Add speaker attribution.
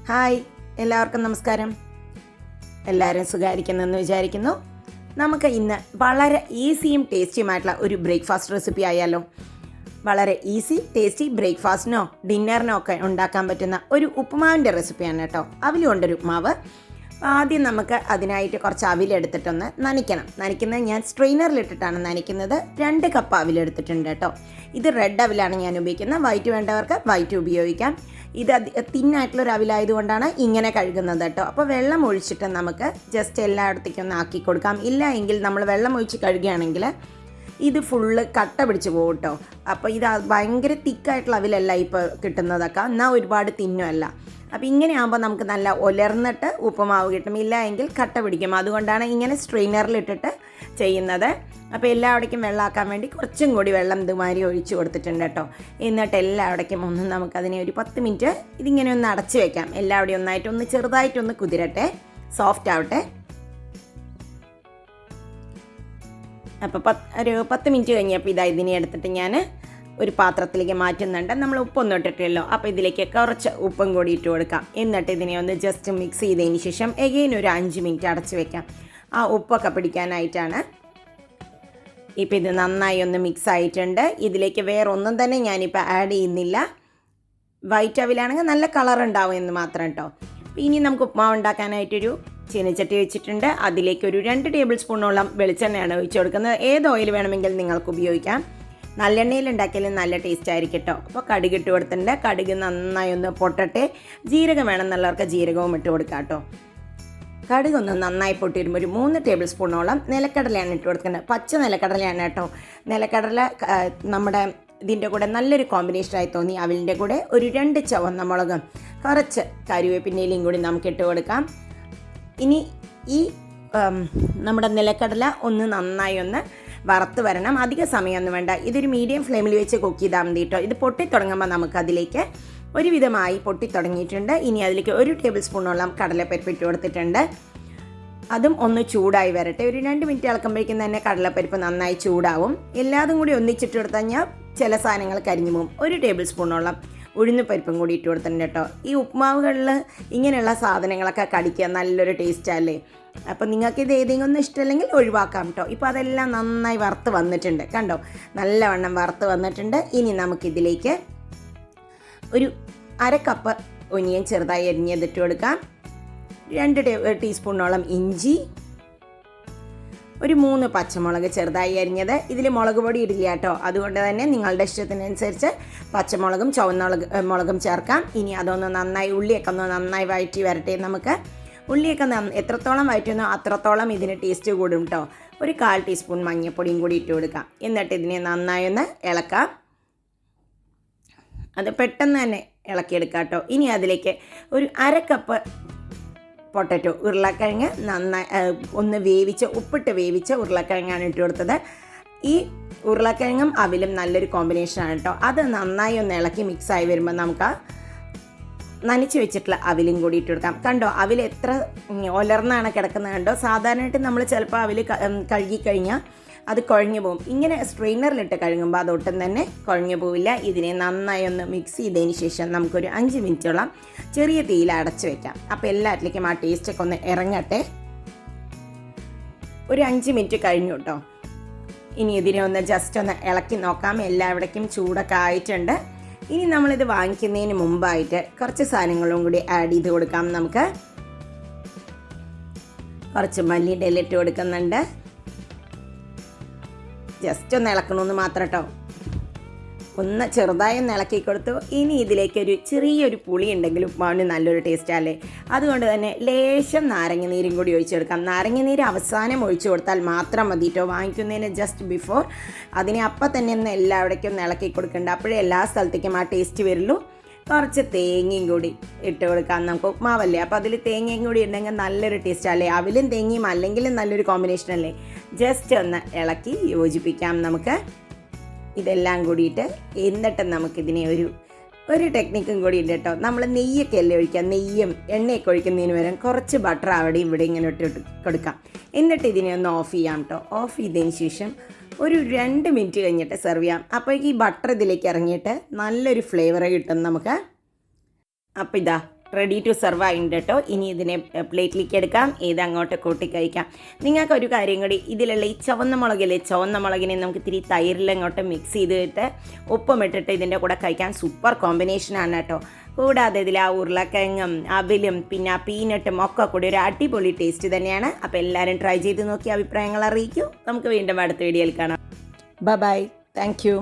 Speaker 1: Hi, എല്ലാവർക്കും നമസ്കാരം. എല്ലാവരും സുഖമായിരിക്കുന്നെന്ന് വിചാരിക്കുന്നു. നമുക്ക് ഇന്ന് വളരെ ഈസിയും ടേസ്റ്റിയുമായിട്ടുള്ള ഒരു ബ്രേക്ക്ഫാസ്റ്റ് റെസിപ്പി ആയാലോ. വളരെ ഈസി ടേസ്റ്റി ബ്രേക്ക്ഫാസ്റ്റിനോ ഡിന്നറിനോ ഒക്കെ ഉണ്ടാക്കാൻ പറ്റുന്ന ഒരു ഉപ്പുമാവിൻ്റെ റെസിപ്പിയാണ് കേട്ടോ. അവിൽ കൊണ്ടൊരു ഉപ്പുമാവ്. ആദ്യം നമുക്ക് അതിനായിട്ട് കുറച്ച് അവിലെടുത്തിട്ടൊന്ന് നനയ്ക്കുന്നത് ഞാൻ സ്ട്രെയിനറിലിട്ടിട്ടാണ് നനയ്ക്കുന്നത്. 2 കപ്പ് അവിലെടുത്തിട്ടുണ്ട് കേട്ടോ. ഇത് റെഡ് അവിലാണ് ഞാൻ ഉപയോഗിക്കുന്നത്. വൈറ്റ് വേണ്ടവർക്ക് വൈറ്റ് ഉപയോഗിക്കാം. ഇത് തിന്നായിട്ടുള്ളൊരു അവിലായതുകൊണ്ടാണ് ഇങ്ങനെ കഴുകുന്നത് കേട്ടോ. അപ്പോൾ വെള്ളം ഒഴിച്ചിട്ട് നമുക്ക് ജസ്റ്റ് എല്ലായിടത്തേക്കും ഒന്ന് ആക്കി കൊടുക്കാം. ഇല്ല എങ്കിൽ നമ്മൾ വെള്ളം ഒഴിച്ച് കഴുകുകയാണെങ്കിൽ ഇത് ഫുള്ള് കട്ട പിടിച്ച് പോകും കേട്ടോ. അപ്പോൾ ഇത് ഭയങ്കര തിക്കായിട്ടുള്ള അവിലല്ല ഇപ്പോൾ കിട്ടുന്നതൊക്കെ, എന്നാൽ ഒരുപാട് തിന്നുമല്ല. അപ്പോൾ ഇങ്ങനെ ആകുമ്പോൾ നമുക്ക് നല്ല ഉലർന്നിട്ട് ഉപ്പുമാവ് കിട്ടും. ഇല്ല എങ്കിൽ കട്ട പിടിക്കും. അതുകൊണ്ടാണ് ഇങ്ങനെ സ്ട്രെയിനറിലിട്ടിട്ട് ചെയ്യുന്നത്. അപ്പോൾ എല്ലാവിടേക്കും വെള്ളമാക്കാൻ വേണ്ടി കുറച്ചും കൂടി വെള്ളം ഇതുമാതിരി ഒഴിച്ച് കൊടുത്തിട്ടുണ്ട് കേട്ടോ. എന്നിട്ട് എല്ലാവിടേക്കും ഒന്ന് നമുക്കതിനെ ഒരു 10 മിനിറ്റ് ഇതിങ്ങനെ ഒന്ന് അടച്ച് വെക്കാം. എല്ലാവിടെയും ഒന്നായിട്ടൊന്ന് ചെറുതായിട്ടൊന്ന് കുതിരട്ടെ, സോഫ്റ്റ് ആവട്ടെ. അപ്പോൾ ഒരു 10 മിനിറ്റ് കഴിഞ്ഞപ്പോൾ ഇതിനെ എടുത്തിട്ട് ഞാൻ ഒരു പാത്രത്തിലേക്ക് മാറ്റുന്നുണ്ട്. നമ്മൾ ഉപ്പൊന്നും ഇട്ടിട്ടില്ലല്ലോ, അപ്പോൾ ഇതിലേക്ക് കുറച്ച് ഉപ്പും കൂടി ഇട്ട് കൊടുക്കാം. എന്നിട്ട് ഇതിനെ ഒന്ന് ജസ്റ്റ് മിക്സ് ചെയ്തതിന് ശേഷം എഗെയിൻ ഒരു 5 മിനിറ്റ് അടച്ച് വെക്കാം. ആ ഉപ്പൊക്കെ പിടിക്കാനായിട്ടാണ്. ഇപ്പോൾ ഇത് നന്നായി ഒന്ന് മിക്സ് ആയിട്ടുണ്ട്. ഇതിലേക്ക് വേറെ ഒന്നും തന്നെ ഞാനിപ്പോൾ ആഡ് ചെയ്യുന്നില്ല. വൈറ്റ് അവിലാണെങ്കിൽ നല്ല കളർ ഉണ്ടാവും എന്ന് മാത്രം കേട്ടോ. ഇനി നമുക്ക് ഉപ്മാവ് ഉണ്ടാക്കാനായിട്ടൊരു ചീനച്ചട്ടി വെച്ചിട്ടുണ്ട്. അതിലേക്ക് ഒരു 2 ടേബിൾ സ്പൂണോളം വെളിച്ചെണ്ണയാണ് ഒഴിച്ച് കൊടുക്കുന്നത്. ഏത് ഓയിൽ വേണമെങ്കിൽ നിങ്ങൾക്ക് ഉപയോഗിക്കാം. നല്ലെണ്ണയിൽ ഉണ്ടാക്കിയാലും നല്ല ടേസ്റ്റ് ആയിരിക്കും കേട്ടോ. അപ്പോൾ കടുക് ഇട്ട് കൊടുത്തിട്ടുണ്ട്. കടുക് നന്നായി ഒന്ന് പൊട്ടട്ടെ. ജീരകം വേണമെന്നുള്ളവർക്ക് ജീരകവും ഇട്ട് കൊടുക്കാം കേട്ടോ. കടുകൊന്ന് നന്നായി പൊട്ടി വരുമ്പോൾ ഒരു 3 ടേബിൾ സ്പൂണോളം നിലക്കടലയാണ് ഇട്ട് കൊടുക്കുന്നത്. പച്ച നിലക്കടലയാണ് കേട്ടോ. നിലക്കടല നമ്മുടെ ഇതിൻ്റെ കൂടെ നല്ലൊരു കോമ്പിനേഷനായി തോന്നി. അവിലിൻ്റെ കൂടെ ഒരു 2 ചുവന്ന മുളകും കുറച്ച് കറിവേപ്പിൻ്റെയിലും കൂടി നമുക്ക് ഇട്ട് കൊടുക്കാം. ഇനി ഈ നമ്മുടെ നിലക്കടല ഒന്ന് നന്നായി ഒന്ന് വറുത്ത് വരണം. അധിക സമയമൊന്നും വേണ്ട. ഇതൊരു മീഡിയം ഫ്ലെയിമിൽ വെച്ച് കുക്ക് ചെയ്താൽ മതി കേട്ടോ. ഇത് പൊട്ടിത്തുടങ്ങുമ്പോൾ നമുക്കതിലേക്ക് ഒരുവിധമായി പൊട്ടിത്തുടങ്ങിയിട്ടുണ്ട്. ഇനി അതിലേക്ക് 1 ടേബിൾ സ്പൂണോളം കടലപ്പരിപ്പ് ഇട്ട് കൊടുത്തിട്ടുണ്ട്. അതും ഒന്ന് ചൂടായി വരട്ടെ. ഒരു 2 മിനിറ്റ് ഇളക്കുമ്പോഴേക്കും തന്നെ കടലപ്പരിപ്പ് നന്നായി ചൂടാവും. എല്ലാതും കൂടി ഒന്നിച്ചിട്ട് കൊടുത്തു കഴിഞ്ഞാൽ ചില സാധനങ്ങൾ കരിഞ്ഞു പോകും. 1 ടേബിൾ സ്പൂണോളം ഉഴുന്നുപരിപ്പും കൂടി ഇട്ട് കൊടുത്തിട്ടുണ്ട് കേട്ടോ. ഈ ഉപ്മാവുകളിൽ ഇങ്ങനെയുള്ള സാധനങ്ങളൊക്കെ കടിക്കുക നല്ലൊരു ടേസ്റ്റല്ലേ. അപ്പോൾ നിങ്ങൾക്ക് ഇത് ഏതെങ്കിലും ഒന്നും ഇഷ്ടമല്ലെങ്കിൽ ഒഴിവാക്കാം കേട്ടോ. ഇപ്പോൾ അതെല്ലാം നന്നായി വറുത്ത് വന്നിട്ടുണ്ട് കണ്ടോ, നല്ലവണ്ണം വറുത്ത് വന്നിട്ടുണ്ട്. ഇനി നമുക്കിതിലേക്ക് ഒരു 1/2 കപ്പ് ഒനിയൻ ചെറുതായി അരിഞ്ഞതിട്ട് കൊടുക്കാം. 2 ടീസ്പൂണോളം ഇഞ്ചി, ഒരു 3 പച്ചമുളക് ചെറുതായി അരിഞ്ഞത്. ഇതിൽ മുളക് പൊടി ഇടില്ല കേട്ടോ. അതുകൊണ്ട് തന്നെ നിങ്ങളുടെ ഇഷ്ടത്തിനനുസരിച്ച് പച്ചമുളകും ചുവന്ന മുളകും ചേർക്കാം. ഇനി അതൊന്ന് നന്നായി ഉള്ളിയൊക്കെ ഒന്ന് നന്നായി വഴറ്റി വരട്ടെ. നമുക്ക് ഉള്ളിയൊക്കെ എത്രത്തോളം വഴറ്റുന്നോ അത്രത്തോളം ഇതിന് ടേസ്റ്റ് കൂടും കേട്ടോ. ഒരു 1/4 ടീസ്പൂൺ മഞ്ഞൾപ്പൊടിയും കൂടി ഇട്ട് കൊടുക്കാം. എന്നിട്ട് ഇതിനെ നന്നായി ഒന്ന് ഇളക്കാം. അത് പെട്ടെന്ന് തന്നെ ഇളക്കിയെടുക്കാം കേട്ടോ. ഇനി അതിലേക്ക് ഒരു 1/2 കപ്പ് പൊട്ടറ്റോ ഉരുളക്കിഴങ്ങ് നന്നായി ഒന്ന് ഉപ്പിട്ട് വേവിച്ച ഉരുളക്കിഴങ്ങാണ് ഇട്ട് കൊടുത്തത്. ഈ ഉരുളക്കിഴങ്ങും അവിലും നല്ലൊരു കോമ്പിനേഷനാണ് കേട്ടോ. അത് നന്നായി ഒന്ന് ഇളക്കി മിക്സായി വരുമ്പോൾ നമുക്ക് നനച്ച് വെച്ചിട്ടുള്ള അവിലും കൂടി ഇട്ട് കൊടുക്കാം. കണ്ടോ അവിൽ എത്ര ഉലർന്നാണ് കിടക്കുന്നത് കണ്ടോ. സാധാരണയായിട്ട് നമ്മൾ ചിലപ്പോൾ അവിൽ കഴുകിക്കഴിഞ്ഞാൽ അത് കുഴഞ്ഞു പോകും. ഇങ്ങനെ സ്ട്രെയിനറിലിട്ട് കഴുകുമ്പോൾ അതൊട്ടും തന്നെ കുഴഞ്ഞു പോവില്ല. ഇതിനെ നന്നായി ഒന്ന് മിക്സ് ചെയ്തതിന് ശേഷം നമുക്കൊരു 5 മിനിറ്റോളം ചെറിയ തീയിൽ അടച്ച് വെക്കാം. അപ്പോൾ എല്ലാറ്റിലേക്കും ആ ടേസ്റ്റൊക്കെ ഒന്ന് ഇറങ്ങട്ടെ. ഒരു 5 മിനിറ്റ് കഴിഞ്ഞു കേട്ടോ. ഇനി ഇതിനെ ഒന്ന് ജസ്റ്റ് ഒന്ന് ഇളക്കി നോക്കാം. എല്ലാവിടേക്കും ചൂടൊക്കെ ആയിട്ടുണ്ട്. ഇനി നമ്മളിത് വാങ്ങിക്കുന്നതിന് മുമ്പായിട്ട് കുറച്ച് സാധനങ്ങളും കൂടി ആഡ് ചെയ്ത് കൊടുക്കാം. നമുക്ക് കുറച്ച് മല്ലിയുടെ ഇല ഇട്ട് കൊടുക്കുന്നുണ്ട്. ജസ്റ്റ് ഒന്ന് ഇളക്കണമെന്ന് മാത്രം കേട്ടോ. ഒന്ന് ചെറുതായി ഒന്ന് ഇളക്കി കൊടുത്തു. ഇനി ഇതിലേക്ക് ഒരു ചെറിയൊരു പുളി ഉണ്ടെങ്കിൽ ഉപ്മാവിന് നല്ലൊരു ടേസ്റ്റല്ലേ. അതുകൊണ്ട് തന്നെ ലേശം നാരങ്ങനീരും കൂടി ഒഴിച്ചെടുക്കാം. നാരങ്ങനീര് അവസാനം ഒഴിച്ചു കൊടുത്താൽ മാത്രം മതി കേട്ടോ. വാങ്ങിക്കുന്നതിന് ജസ്റ്റ് ബിഫോർ അതിനെ അപ്പം തന്നെ ഒന്ന് എല്ലാവിടേക്കും ഒന്ന് ഇളക്കി കൊടുക്കണ്ട. അപ്പോഴേ എല്ലാ സ്ഥലത്തേക്കും ആ ടേസ്റ്റ് വരുള്ളൂ. കുറച്ച് തേങ്ങയും കൂടി ഇട്ട് കൊടുക്കാം. നമുക്ക് ഉപ്മാവല്ലേ, അപ്പോൾ അതിൽ തേങ്ങയും കൂടി ഉണ്ടെങ്കിൽ നല്ലൊരു ടേസ്റ്റ് അല്ലേ. അവിലും തേങ്ങയും അല്ലെങ്കിലും നല്ലൊരു കോമ്പിനേഷൻ അല്ലേ. ജസ്റ്റ് ഒന്ന് ഇളക്കി യോജിപ്പിക്കാം നമുക്ക് ഇതെല്ലാം കൂടിയിട്ട്. എന്നിട്ട് നമുക്കിതിനെ ഒരു ടെക്നിക്കും കൂടി ഉണ്ട് കേട്ടോ. നമ്മൾ നെയ്യൊക്കെ അല്ലേ ഒഴിക്കാം. നെയ്യും എണ്ണയൊക്കെ ഒഴിക്കുന്നതിന് വരെ കുറച്ച് ബട്ടർ അവിടെ ഇവിടെ ഇങ്ങനെ ഇട്ട് കൊടുക്കാം. എന്നിട്ട് ഇതിനെ ഒന്ന് ഓഫ് ചെയ്യാം കേട്ടോ. ഓഫ് ചെയ്തതിന് ശേഷം ഒരു 2 മിനിറ്റ് കഴിഞ്ഞിട്ട് സെർവ് ചെയ്യാം. അപ്പോൾ ഈ ബട്ടർ ഇതിലേക്ക് ഇറങ്ങിയിട്ട് നല്ലൊരു ഫ്ലേവർ കിട്ടും നമുക്ക്. അപ്പോൾ ഇതാ റെഡി ടു സെർവ് ആയിട്ടുണ്ട് കേട്ടോ. ഇനി ഇതിനെ പ്ലേറ്റിലേക്ക് എടുക്കാം, ഇത് അങ്ങോട്ട് കൂട്ടി കഴിക്കാം. നിങ്ങൾക്കൊരു കാര്യം കൂടി, ഇതിലുള്ള ഈ ചുവന്ന മുളകില്ലേ, ചുവന്ന മുളകിനെ നമുക്ക് ഇത്തിരി തൈരിൽ അങ്ങോട്ട് മിക്സ് ചെയ്തിട്ട് ഉപ്പും ഇട്ടിട്ട് ഇതിൻ്റെ കൂടെ കഴിക്കാൻ സൂപ്പർ കോമ്പിനേഷനാണ് കേട്ടോ. കൂടാതെ ഇതിൽ ആ ഉരുളക്കിഴങ്ങും അവിലും പിന്നെ ആ പീനട്ടും ഒക്കെ കൂടി ഒരു അടിപൊളി ടേസ്റ്റ് തന്നെയാണ്. അപ്പോൾ എല്ലാവരും ട്രൈ ചെയ്ത് നോക്കി അഭിപ്രായങ്ങൾ അറിയിക്കൂ. നമുക്ക് വീണ്ടും അടുത്ത വീഡിയോയിൽ കാണാം. Bye, thank U.